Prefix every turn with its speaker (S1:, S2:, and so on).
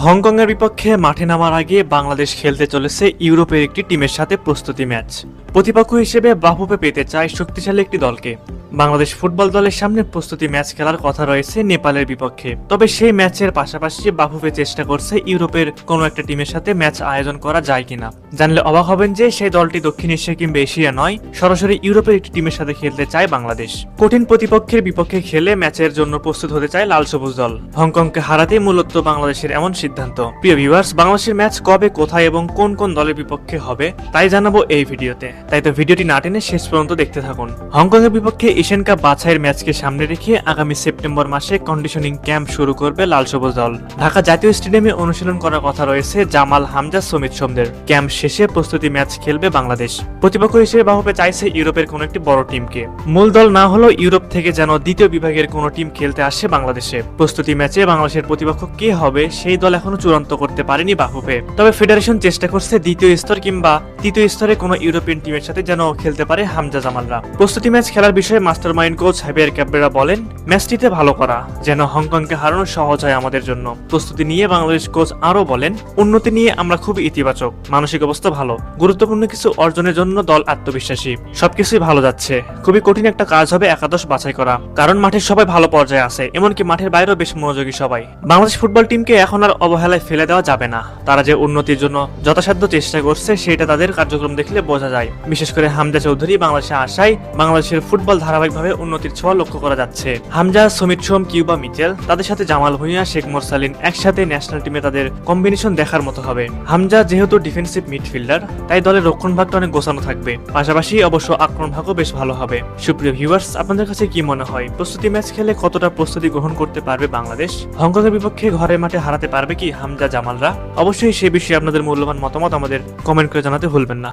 S1: হংকংয়ের বিপক্ষে মাঠে নামার আগে বাংলাদেশ খেলতে চলেছে ইউরোপের একটি টিমের সাথে প্রস্তুতি ম্যাচ। প্রতিপক্ষ হিসেবে বাফুফে পেতে চায় শক্তিশালী একটি দলকে। বাংলাদেশ ফুটবল দলের সামনে প্রস্তুতি ম্যাচ খেলার কথা রয়েছে নেপালের বিপক্ষে। তবে সেই ম্যাচের পাশাপাশি বাফুফে চেষ্টা করছে ইউরোপের কোনো একটা টিমের সাথে ম্যাচ আয়োজন করা যায় কিনা। জানলে অবাক হবেন যে সেই দলটি দক্ষিণ এশিয়া কিংবা এশিয়া নয়, সরাসরি ইউরোপের একটি টিমের সাথে খেলতে চায় বাংলাদেশ। কঠিন প্রতিপক্ষের বিপক্ষে খেলে ম্যাচের জন্য প্রস্তুত হতে চায় লাল সবুজ দল। হংকংকে হারাতেই মূলত বাংলাদেশের এমন সিদ্ধান্ত। প্রিয় ভিউয়ার্স, বাংলাদেশের ম্যাচ কবে, কোথায় এবং কোন কোন দলের বিপক্ষে হবে তাই জানাবো এই ভিডিওতে। তাই তো ভিডিওটি না টেনে শেষ পর্যন্ত দেখতে থাকুন। হংকংয়ের বিপক্ষে এশিয়ান কাপ বাছাইয়ের ম্যাচকে সামনে রেখে আগামী সেপ্টেম্বর মাসে কন্ডিশনিং ক্যাম্প শুরু করবে লাল সবুজ দল। ঢাকা জাতীয় স্টেডিয়ামে অনুশীলন করার কথা রয়েছে জামাল, হামজা, সমিত সোমদের। ক্যাম্প শেষে প্রস্তুতি ম্যাচ খেলবে বাংলাদেশ। প্রতিপক্ষ হিসেবে বাফুফে চাইছে ইউরোপের কোন একটি বড় টিমকে। মূল দল না হলেও ইউরোপ থেকে যেন দ্বিতীয় বিভাগের কোন টিম খেলতে আসে বাংলাদেশে। প্রস্তুতি ম্যাচে বাংলাদেশের প্রতিপক্ষ কে হবে সেই দল এখনো চূড়ান্ত করতে পারেনি বাফুফে। তবে ফেডারেশন চেষ্টা করছে দ্বিতীয় স্তর কিংবা তৃতীয় স্তরে কোনো ইউরোপিয়ান টিমের সাথে যেন খেলতে পারে হামজা, জামালরা। প্রস্তুতি ম্যাচ খেলার বিষয়ে মাস্টার মাইন্ড কোচ হাবিয়ার ক্যাবরেরা বলেন, ম্যাচটিতে ভালো করা যেন হংকংকে হারানো সহজ হয় আমাদের জন্য। প্রস্তুতি নিয়ে বাংলাদেশ কোচ আরো বলেন, উন্নতি নিয়ে আমরা খুব ইতিবাচক, মানসিক অবস্থা ভালো, গুরুত্বপূর্ণ কিছু অর্জনের জন্য দল আত্মবিশ্বাসী, সবকিছুই ভালো যাচ্ছে। খুবই কঠিন একটা কাজ হবে একাদশ বাছাই করা, কারণ মাঠের সবাই ভালো পর্যায়ে আছে, এমনকি মাঠের বাইরেও বেশ মনোযোগী সবাই। বাংলাদেশ ফুটবল টিমকে এখন আর অবহেলায় ফেলে দেওয়া যাবে না। তারা যে উন্নতির জন্য যথাসাধ্য চেষ্টা করছে সেটা তাদের কার্যক্রম দেখলে বোঝা যায়। বিশেষ করে হামজা চৌধুরী বাংলাদেশে আসায় বাংলাদেশের ফুটবল ধারাবাহিকভাবে উন্নতির ছোঁয়া লক্ষ্য করা যাচ্ছে। হামজা, সমিত সোম, কিউবা মিচেল, তাদের সাথে জামাল ভুঁইয়া, শেখ মোরসালিন একসাথে ন্যাশনাল টিমে তাদের কম্বিনেশন দেখার মতো হবে। হামজা যেহেতু ডিফেন্সিভ মিডফিল্ডার, তাই দলের রক্ষণ ভাগটা অনেক গোছানো থাকবে। পাশাপাশি অবশ্য আক্রমণ ভাগও বেশ ভালো হবে। সুপ্রিয় ভিউয়ার্স, আপনাদের কাছে কি মনে হয় প্রস্তুতি ম্যাচ খেলে কতটা প্রস্তুতি গ্রহণ করতে পারবে বাংলাদেশ? হংকংয়ের বিপক্ষে ঘরের মাঠে হারাতে পারবে কি হামজা, জামালরা? অবশ্যই সে বিষয়ে আপনাদের মূল্যবান মতামত আমাদের কমেন্ট করে জানাতে ভুলবেন না।